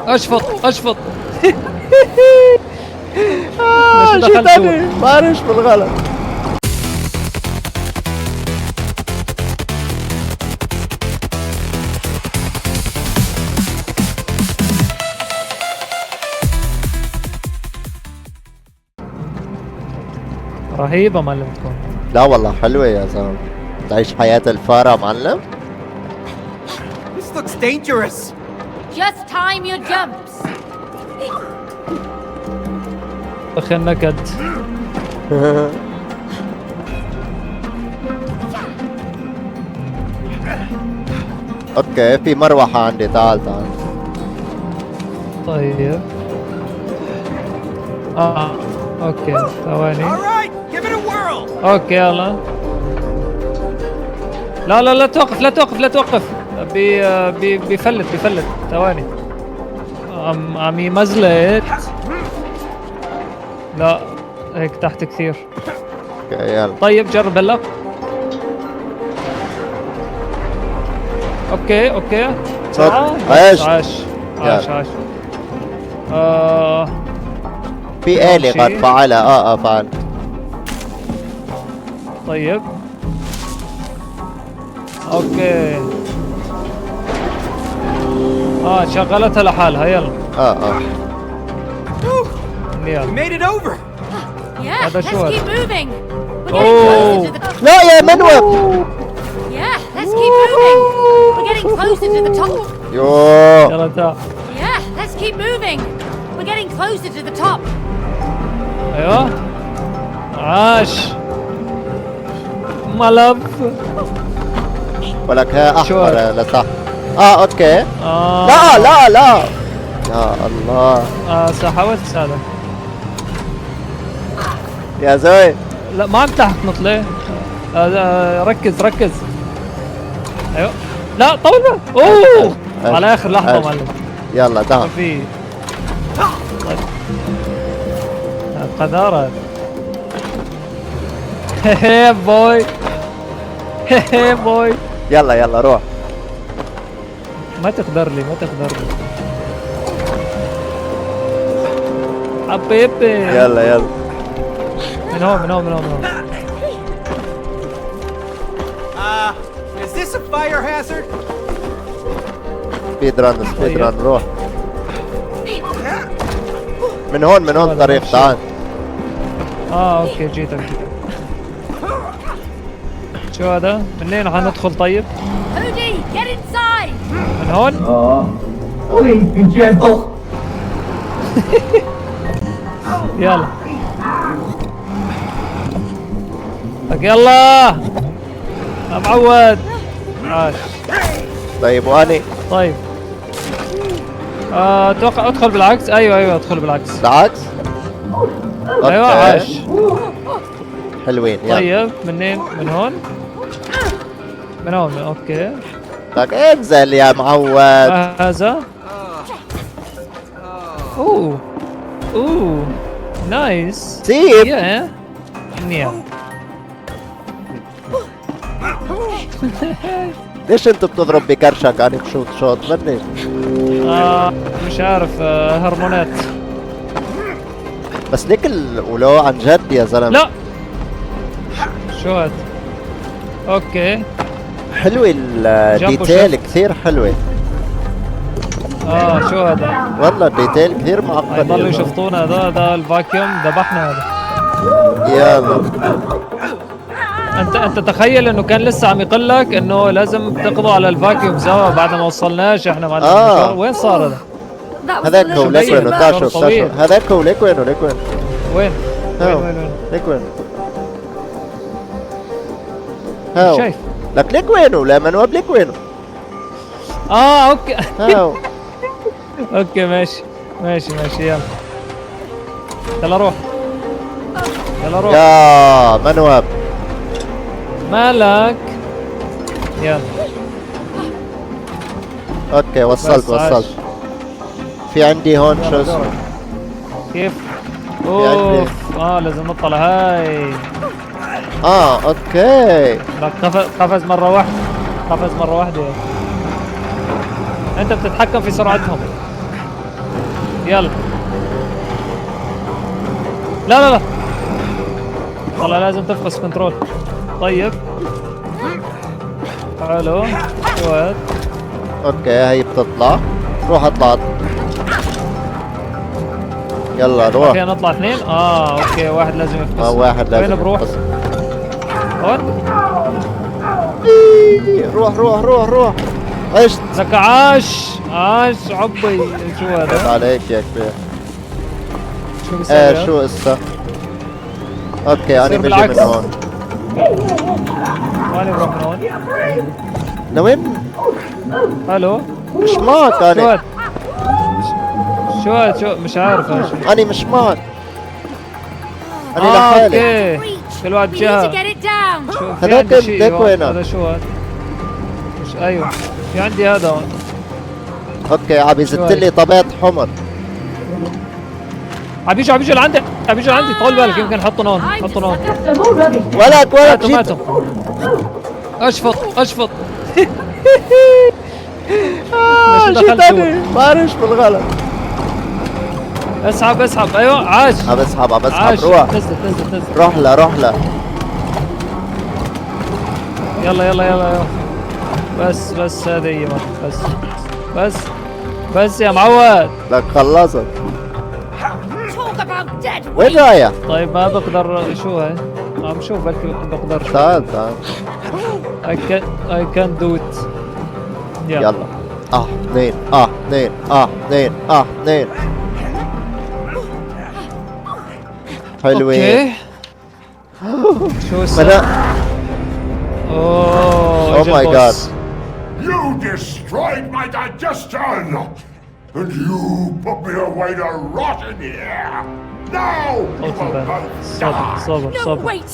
اشفط اشفط. شو تاني؟ مارش بالغلط. رهيبة معلم تكون. لا والله حلوة يا زلمة، تعيش حياة الفارة معلم. This looks dangerous. Just time your jumps. اخي النكد. اوكي في مروحة عندي، تعال تعال. طيب اوكي ثواني. All right, give it a whirl. اوكي يلا. لا لا لا توقف لا توقف لا توقف. بيفلت ثواني. عم يمزلت. لا هيك تحت كثير. اوكي يلا. طيب جرب هلا. اوكي عاش عاش. في آلة قد فعلها. فعل. طيب اوكي. شغلتها لحالها يلا. We يلا. made it over. Yeah, هذا let's شو هذا؟ keep moving. We're getting Oh. closer to the top. لا يا منوب. Yeah, let's keep moving. We're getting closer to the top. يوه. يلا تعال. Yeah, let's keep moving. We're getting closer to the top. ايوه عاش ملف. ولك ها شو احمر هذا؟ لتحت. اوكي. لا لا لا يا الله. حاولت اساعدك. يا زوي لا ما عم تحت ليه. ركز ايوه. لا طول بقى. اوه على اخر لحظه معلم. يلا تعال. في قذارة. هي بوي. يلا روح. ما تقدر لي حبيبي. يلا من هون. Is this a fire hazard? سبيد ران روح. من هون الطريق تعال. اوكي جيتك. شو هذا؟ منين حندخل طيب؟ Hootie, get inside. من هون؟ Please be gentle. يلا. لك يلا. معود. عاش. طيب واني طيب. اتوقع ادخل بالعكس. ايوه ادخل بالعكس. بالعكس. ايوه أوكي. عاش. حلوين يلا. طيب منين؟ من هون اوكي. لك انزل يا معود. هذا. اوه نايس. سيب. يا منيح. ليش انت بتضرب بكرشك عنك شوط مني؟ مش عارف. هرمونات. بس ليك ولو عن جد يا زلمه. لا شو هاد؟ اوكي. حلوة الديتيل كثير حلوة. شو هذا؟ والله الديتيل كثير معقد. ضلوا يشفطونا. هذا الفاكيوم ذبحنا هذا. يلا انت تخيل انه كان لسه عم يقول لك انه لازم تقضوا على الفاكيوم سوا بعد ما وصلناش احنا مع وين صار هذا؟ هذاك هو ليك وينه. تاشوف هذاك هو ليك وينه. وين؟ ليك وينه. هاو شايف؟ لك ليك وينه. لا منوب ليك وينه. اوكي. هاو. اوكي ماشي يلا. يلا روح. يا منوب مالك؟ يلا. اوكي وصلت. في عندي هون شو اسمه. كيف؟ اوف. لازم نطلع هاي. اوكي. لك قفز مرة واحدة. انت بتتحكم في سرعتهم. يلا. لا لا لا والله لازم تفقس كنترول. طيب حلو شوت. اوكي هي بتطلع. روح اطلع. يلا روح. اوكي نطلع اثنين. اوكي واحد لازم يفقس. واحد لازم وين بروح؟ يفقس. هون. روح روح روح روح. ايش لك عاش عبي. شو هذا؟ عليك يا كبير. شو بيسوي؟ ايه شو اسا. اوكي انا يصير بجي بالعكس. من هون. ماني بروح من هون. لوين؟ الو مش معك شو انا. هاد؟ شو مش عارف انا شو. انا مش معك. انا لحالي. اوكي كل واحد We need to جهة. get it down. شو في هذاك عندي شيء هذاك هون. وينك؟ هذا شو هاد؟ مش ايوه في عندي هذا هون. اوكي عم يزت لي طابات حمر. عم بيجوا لعندي طول بالك يمكن حطوا هون حطوا هون. That's the more rubbish. ولك ماتوا جيت. اشفط ليش جيت دخلت انا بعرفش بالغلط. اسحب ايوه عاش عم اسحب عاش. روح. نزل روح لا يلا بس هذه هي بس يا معود. لك خلصت. Talk about dead وين رايح؟ طيب ما بقدر شو هاي؟ عم شوف بلكي بقدر. تعال I can do it. يلا. اثنين اثنين. حلوين. اوكي شو اسمه؟ بدأ. اوه Oh my God. You destroyed my digestion! And you put me away to rot in here! Now you will both صبر die! No, wait.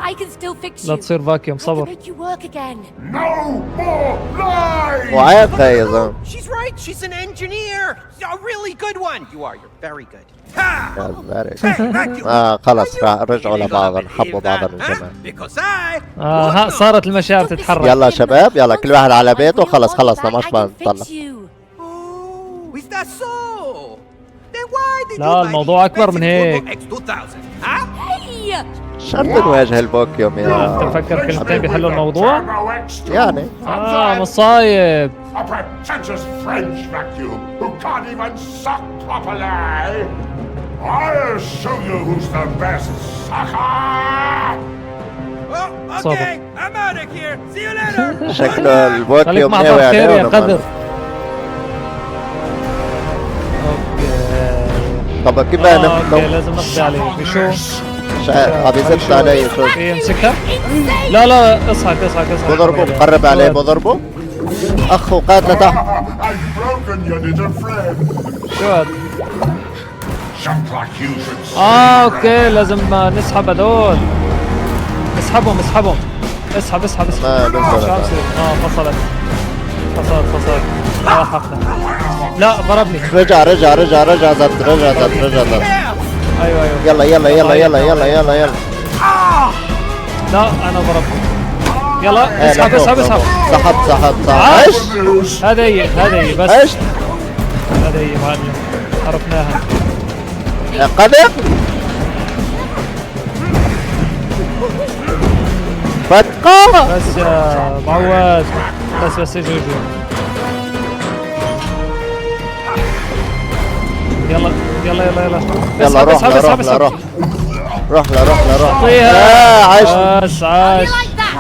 I can still fix you. لا تصير فاكيوم I can صبر. make you work again. No more lies! وعيب يا زلمة. She's right. She's an engineer. A really good one. You are. You're very good. Ha! يا بارك. Hey, back you. خلص رجعوا لبعضهم حبوا بعضهم الجماعة. Because I. ها صارت المشاعر تتحرك. يلا شباب يلا كل واحد على بيته خلص خلصنا مش I can بنطلع. fix you. Oh, is that so? Then why did لا، you buy الموضوع the أكبر من expensive هيك. Volvo X2000? Huh? Hey! شرط نواجه البوكيوم يا تفكر كلمتين بيحلوا الموضوع؟ يعني. مصايب. A pretentious French vacuum who can't even suck properly! I'll show you who's the best sucker! Oh, صبر. okay. I'm out of here. See you later. شكله خليك البوكيوم مع ناوي بعض خير يا عليه قدر. طب كيف اوكي لازم نقضي عليه بشو؟ عم يزت علي شو في يمسكها؟ لا اصحك بضربه بقرب عليه بضربه اخ وقاتله تحت. I've broken your little friend! شو هذا؟ Jump like you should see! اوكي لازم نسحب هذول. اسحب اسحب ما شو بنزل. عم يصير؟ فصلت حقنا. لا ضربني. رجع زت ايوه يلا لا انا ضربت. يلا اسحب سحب عاش. ايش هذه هي بس. ايش هذه هي معلم عرفناها. يا قدر فتقة بس يا معود بس اجوا يلا روح اسحب. لا طيها. عايش عاش You like that?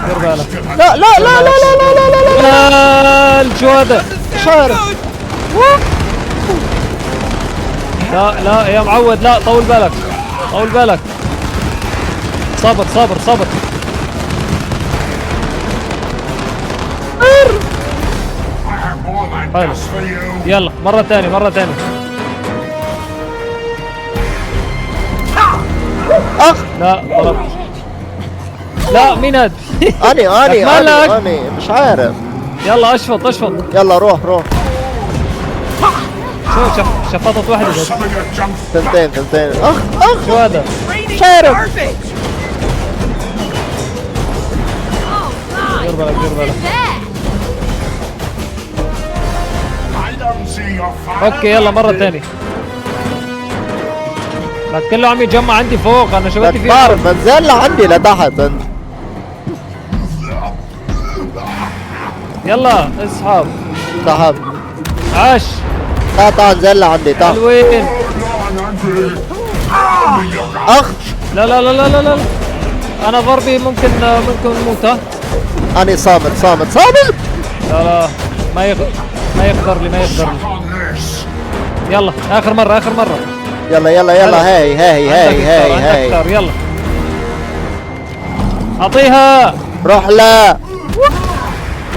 دير بالك. لا شو هذا؟ شارع لا يا معود لا طول بالك صبر I have more than حلو. just for you! يلا مرة ثانية اخ لا ضربت. لا مين هاد؟ اني مش عارف. يلا اشفط. يلا روح شو شفطت واحدة بس. Some of your junk ثنتين اخ شو هذا؟ Raining Sheriff. garbage. دير بالك. There. items see your father. اوكي يلا مرة ثانية. لا كله عم يتجمع عندي فوق، انا شويتي فيه. بعرف بنزل لعندي لتحت. يلا اسحب. سحب. عاش. تعال نزل لعندي تعال. حلوين. اخ لا لا لا لا لا لا، انا ضربي ممكن نموت. ها انا صامت. لا لا ما يقدر لي. Suck on this. يلا اخر مرة. يلا هاي. أكثر. يلا اعطيها. روح لا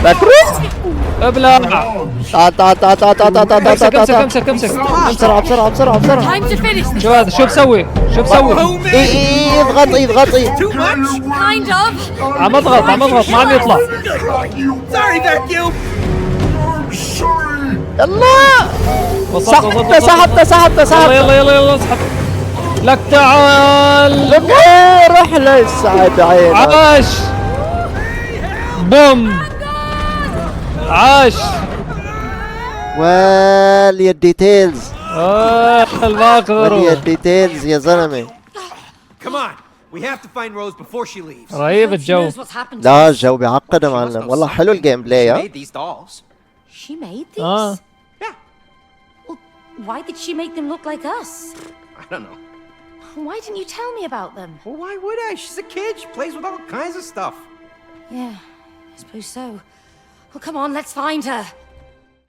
بتروح. ابلع. تعال امسك. بسرعة. Time to finish this. شو هذا؟ شو بسوي؟ Oh, ايه اضغطي. Too much? Kind of. عم اضغط ما عم يطلع. Sorry, vacuum. I'm sorry. يلا وصلت. سحبت. يلا اسحب. لك تعال. روح للسعد عينك. عاش. بوم. عاش. والديتيلز الباقر. الديتيلز يا زلمه. Come on. We have to find Rose before she leaves. رهيب She الجو. knows what's happened to لا us. الجو بيعقد يا معلم، والله حلو الجيم بلاي. She made these dolls. She made these? Yeah. Well, why did she make them look like us? I don't know. Why didn't you tell me about them? Well, why would I? She's a kid. She plays with all kinds of stuff. Yeah, I suppose so. Well, come on, let's find her.